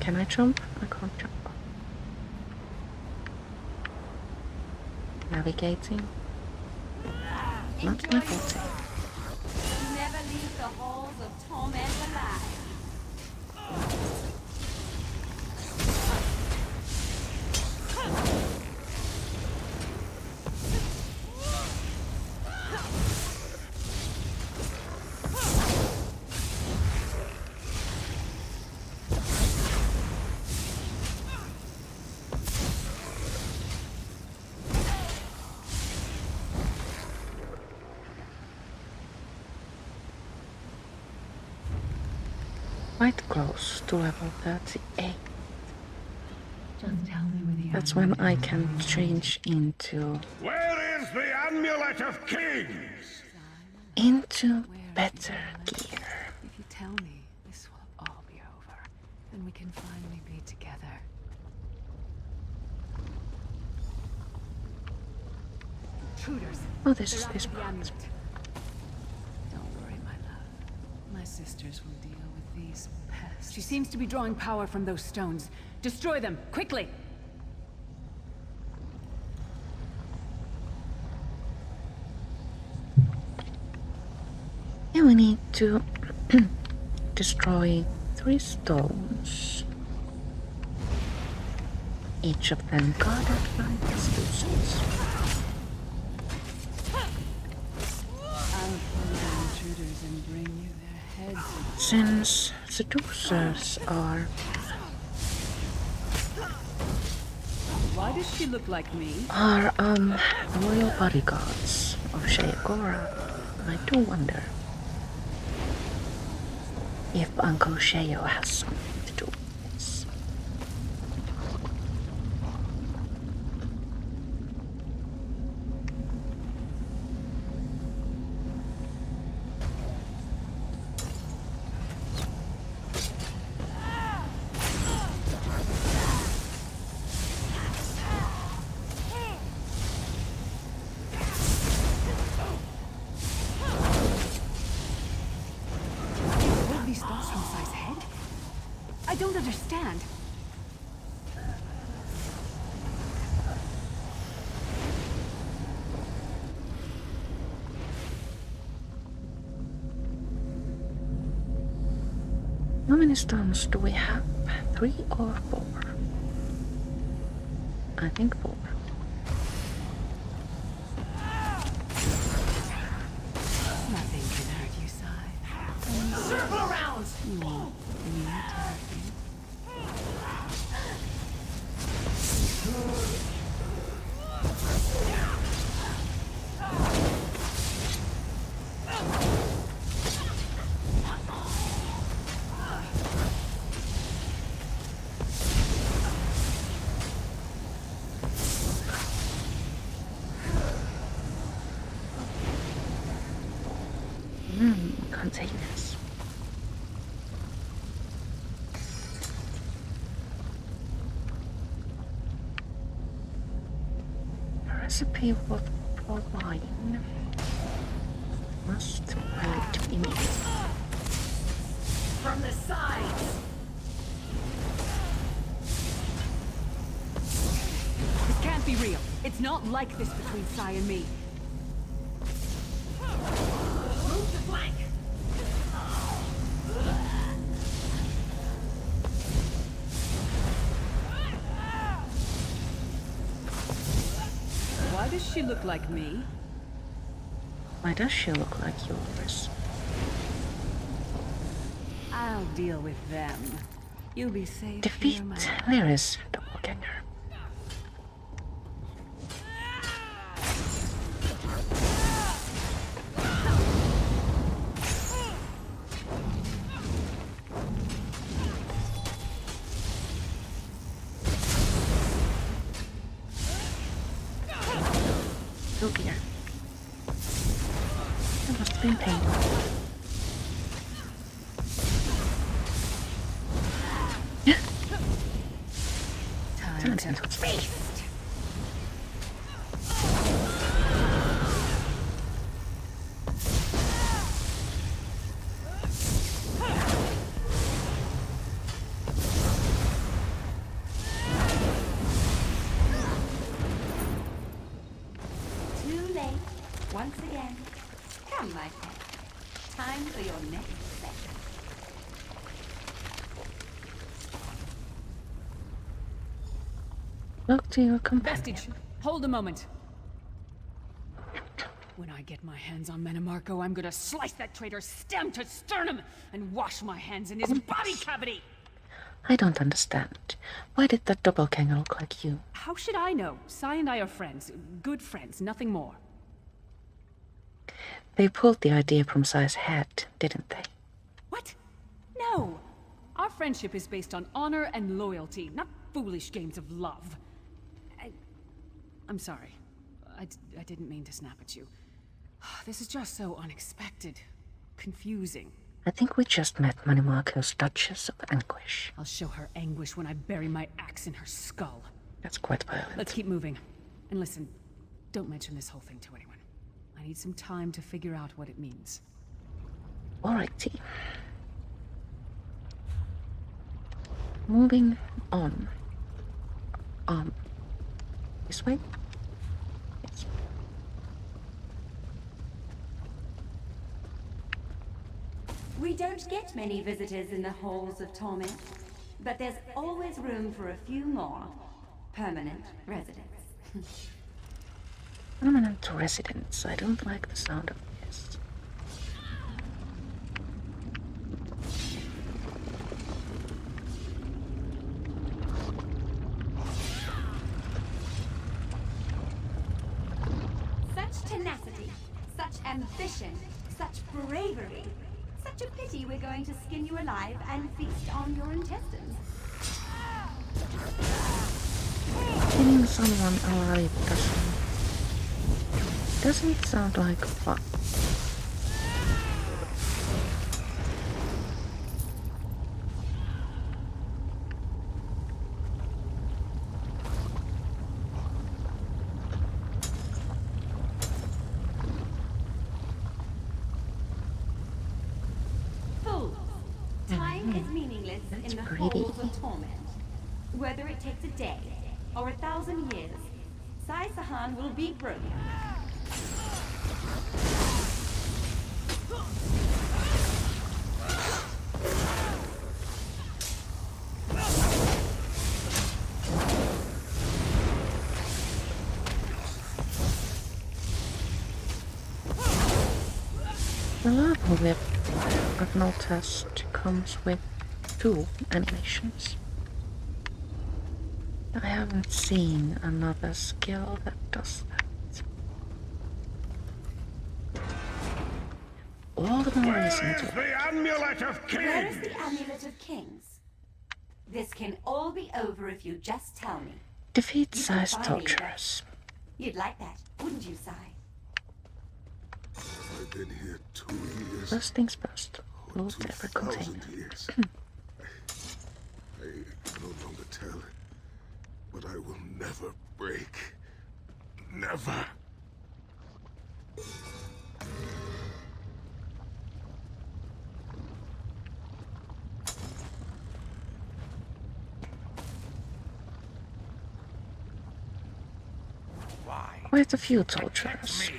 [SPEAKER 1] Can I jump? I can't jump. Navigating? Not my forte.
[SPEAKER 9] Never leave the Halls of Torment alive.
[SPEAKER 1] Quite close to level 38.
[SPEAKER 6] Just tell me where the
[SPEAKER 1] That's when I can change into
[SPEAKER 2] Where is the Amulet of Kings?
[SPEAKER 1] better gear.
[SPEAKER 6] If you tell me, this will all be over. And we can finally be together. Intruders!
[SPEAKER 1] Oh, this is
[SPEAKER 6] They're
[SPEAKER 1] this
[SPEAKER 6] after the
[SPEAKER 1] part.
[SPEAKER 6] amulet. Don't worry, my love. My sisters will deal with these pests. She seems to be drawing power from those stones. Destroy them, quickly!
[SPEAKER 1] Yeah, we need to destroy 3 stones. Each of them guarded by explosives.
[SPEAKER 6] I'll kill the intruders and bring you their heads.
[SPEAKER 1] Since seducers are
[SPEAKER 6] Why does she look like me?
[SPEAKER 1] loyal bodyguards of Shayagora, I do wonder if Uncle Shayo has something to do with this.
[SPEAKER 6] Hold these thoughts from Sai's head? I don't understand.
[SPEAKER 1] many stones do we have? 3 or 4? I think 4.
[SPEAKER 6] Nothing can hurt you, Sai. Circle around! You won't need to hurt me.
[SPEAKER 1] Containers. A recipe for wine must wait immediately.
[SPEAKER 6] From the sides! This can't be real. It's not like this between Sai and me. Move to flank! Why does she look like me?
[SPEAKER 1] Why does she look like yours?
[SPEAKER 6] I'll deal with them. You'll be safe.
[SPEAKER 1] Defeat
[SPEAKER 6] here, my...
[SPEAKER 1] Lyris, doppelganger. Oh dear. That must have been painful.
[SPEAKER 6] Time to
[SPEAKER 1] space.
[SPEAKER 9] Too late. Once again. Come, my pet. Time for your next session.
[SPEAKER 1] Look to your companion.
[SPEAKER 6] Vestige, hold a moment. When I get my hands on Menomarco, I'm gonna slice that traitor stem to sternum and wash my hands in his body cavity!
[SPEAKER 1] I don't understand. Why did that doppelganger look like you?
[SPEAKER 6] How should I know? Sai and I are friends. Good friends, nothing more.
[SPEAKER 1] They pulled the idea from Sai's head, didn't they?
[SPEAKER 6] What? No! Our friendship is based on honor and loyalty, not foolish games of love. I'm sorry. I didn't mean to snap at you. This is just so unexpected. Confusing.
[SPEAKER 1] I think we just met Menomarco's Duchess of Anguish.
[SPEAKER 6] I'll show her anguish when I bury my axe in her skull.
[SPEAKER 1] That's quite violent.
[SPEAKER 6] Let's keep moving. And listen, don't mention this whole thing to anyone. I need some time to figure out what it means.
[SPEAKER 1] Alrighty. Moving on. This way? Yes.
[SPEAKER 9] We don't get many visitors in the Halls of Torment, but there's always room for a few more permanent residents.
[SPEAKER 1] Permanent residents. I don't like the sound of this.
[SPEAKER 9] Such tenacity, such ambition, such bravery. Such a pity we're going to skin you alive and feast on your intestines.
[SPEAKER 1] Killing someone alive doesn't sound like fun.
[SPEAKER 9] Time is meaningless in the Halls of Torment. Whether it takes a day or 1,000 years, Sai Sahan will beat Brogan.
[SPEAKER 1] Only I've noticed comes with 2 animations. I haven't seen another skill that does that. All the more reason
[SPEAKER 2] Where is
[SPEAKER 1] to
[SPEAKER 2] the Amulet of
[SPEAKER 9] Where is
[SPEAKER 2] Kings?
[SPEAKER 9] the Amulet of Kings? This can all be over if you just tell me.
[SPEAKER 1] defeat
[SPEAKER 9] You can
[SPEAKER 1] size
[SPEAKER 9] find me there.
[SPEAKER 1] torturers.
[SPEAKER 9] You'd like that, wouldn't you, Sai?
[SPEAKER 3] I've been here 2 years.
[SPEAKER 1] First things first, loot every
[SPEAKER 3] 2,000
[SPEAKER 1] container.
[SPEAKER 3] years. I can no longer tell, but I will never break. Never.
[SPEAKER 2] Why?
[SPEAKER 1] Quite a few torturers.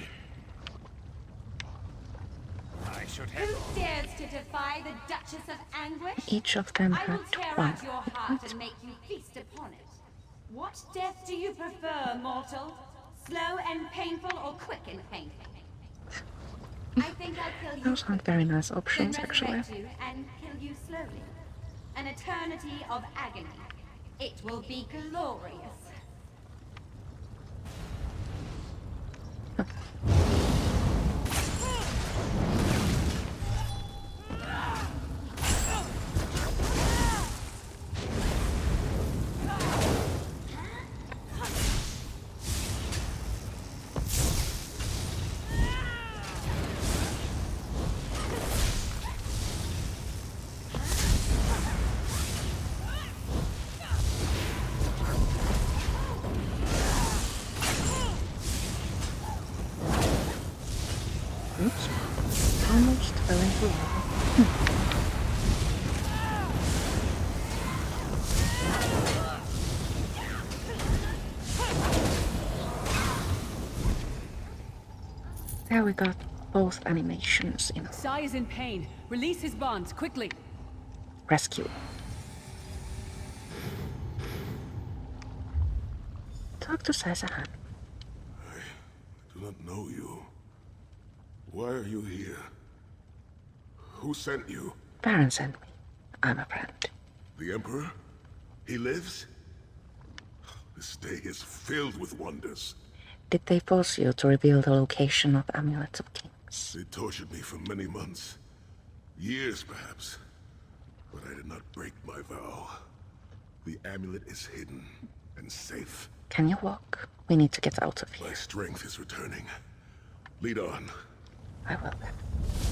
[SPEAKER 2] I should have.
[SPEAKER 9] Who dares to defy the Duchess of Anguish?
[SPEAKER 1] Each of them
[SPEAKER 9] I will
[SPEAKER 1] had
[SPEAKER 9] tear
[SPEAKER 1] 1
[SPEAKER 9] out your heart and make you feast upon it. What death do you prefer, mortal? Slow and painful or quick and painful? I think I'll kill you
[SPEAKER 1] Those aren't very nice
[SPEAKER 9] then
[SPEAKER 1] options, actually.
[SPEAKER 9] resurrect you and kill you slowly. An eternity of agony. It will be glorious.
[SPEAKER 1] Oops. Almost fell into lava. There we got both animations in
[SPEAKER 6] Sai is in pain. Release his bonds, quickly.
[SPEAKER 1] rescue. Talk to Sazahan.
[SPEAKER 3] Do not know you. Why are you here? Who sent you?
[SPEAKER 1] Baron sent me. I'm a friend.
[SPEAKER 3] The Emperor? He lives? This day is filled with wonders.
[SPEAKER 1] Did they force you to reveal the location of Amulet of Kings?
[SPEAKER 3] They tortured me for many months. Years, perhaps. But I did not break my vow. The amulet is hidden and safe.
[SPEAKER 1] Can you walk? We need to get out of
[SPEAKER 3] My
[SPEAKER 1] here.
[SPEAKER 3] strength is returning. Lead on.
[SPEAKER 1] I will then.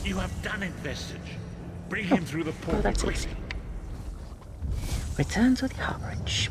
[SPEAKER 8] You have done it, Vestige. Bring him through the
[SPEAKER 1] Oh,
[SPEAKER 8] portal
[SPEAKER 1] that's
[SPEAKER 8] quickly.
[SPEAKER 1] easy. Return to the harborage.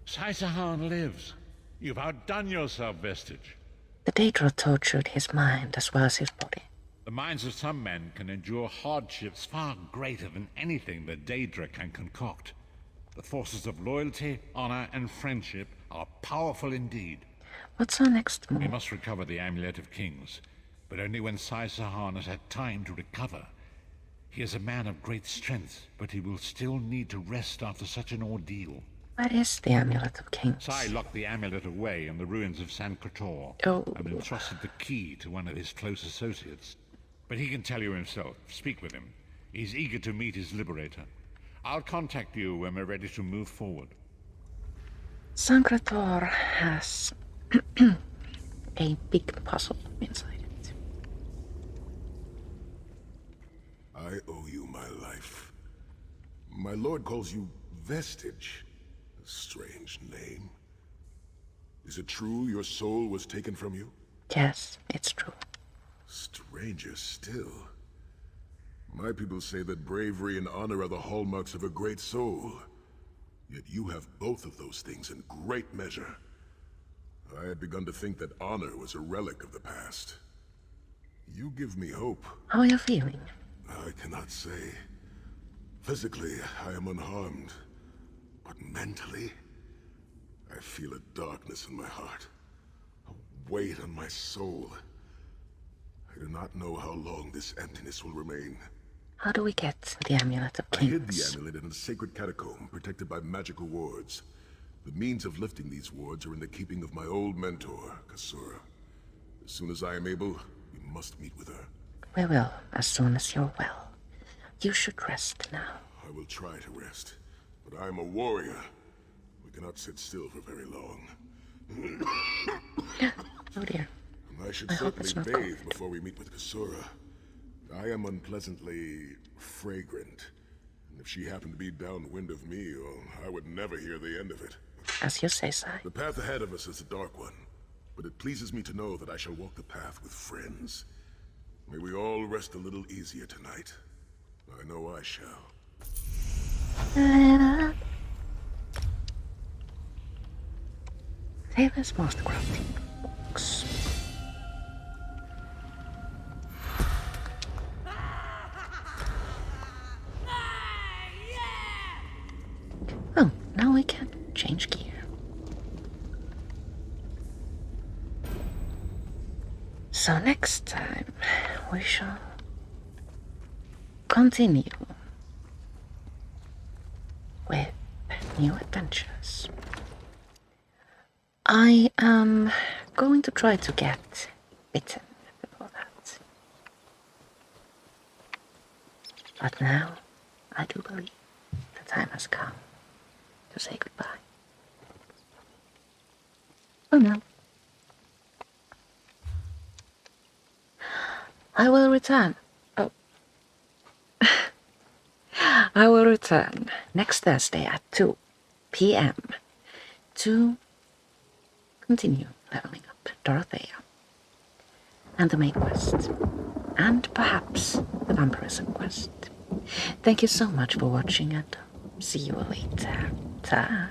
[SPEAKER 8] Sazahan lives. You've outdone yourself, Vestige.
[SPEAKER 1] The Daedra tortured his mind as well as his body.
[SPEAKER 8] The minds of some men can endure hardships far greater than anything the Daedra can concoct. The forces of loyalty, honor, and friendship are powerful indeed.
[SPEAKER 1] What's our next
[SPEAKER 8] We
[SPEAKER 1] move?
[SPEAKER 8] must recover the Amulet of Kings, but only when Sazahan has had time to recover. He is a man of great strength, but he will still need to rest after such an ordeal.
[SPEAKER 1] Where is the Amulet of Kings?
[SPEAKER 8] Sai locked the amulet away in the ruins of San Krator
[SPEAKER 1] Oh.
[SPEAKER 8] and entrusted the key to one of his close associates. But he can tell you himself. Speak with him. He's eager to meet his liberator. I'll contact you when we're ready to move forward.
[SPEAKER 1] Sankrator has a big puzzle inside it.
[SPEAKER 3] I owe you my life. My lord calls you Vestige. A strange name. Is it true your soul was taken from you?
[SPEAKER 1] Yes, it's true.
[SPEAKER 3] Stranger still. My people say that bravery and honor are the hallmarks of a great soul. Yet you have both of those things in great measure. I had begun to think that honor was a relic of the past. You give me hope.
[SPEAKER 1] How are you feeling?
[SPEAKER 3] I cannot say. Physically, I am unharmed. But mentally, I feel a darkness in my heart, a weight on my soul. I do not know how long this emptiness will remain.
[SPEAKER 1] How do we get the Amulet of Kings?
[SPEAKER 3] I hid the amulet in a sacred catacomb protected by magical wards. The means of lifting these wards are in the keeping of my old mentor, Kasura. As soon as I am able, we must meet with her.
[SPEAKER 1] We will, as soon as you're well. You should rest now.
[SPEAKER 3] I will try to rest, but I am a warrior. We cannot sit still for very long.
[SPEAKER 1] Oh dear.
[SPEAKER 3] I should
[SPEAKER 1] I hope it's
[SPEAKER 3] certainly
[SPEAKER 1] not
[SPEAKER 3] bathe
[SPEAKER 1] cold.
[SPEAKER 3] before we meet with Kasura. I am unpleasantly fragrant. And if she happened to be downwind of me, well, I would never hear the end of it.
[SPEAKER 1] As you say, Sai.
[SPEAKER 3] The path ahead of us is a dark one, but it pleases me to know that I shall walk the path with friends. May we all rest a little easier tonight. I know I shall.
[SPEAKER 1] Taylor's most crafting books. Oh, now we can change gear. So next time we shall continue with new adventures. I am going to try to get bitten before that. But now I do believe the time has come to say goodbye. Oh no. I will return. Oh. I will return next Thursday at 2 p.m. to continue leveling up Dorothéa and the main quest, and perhaps the vampirism quest. Thank you so much for watching, and see you later. Ta.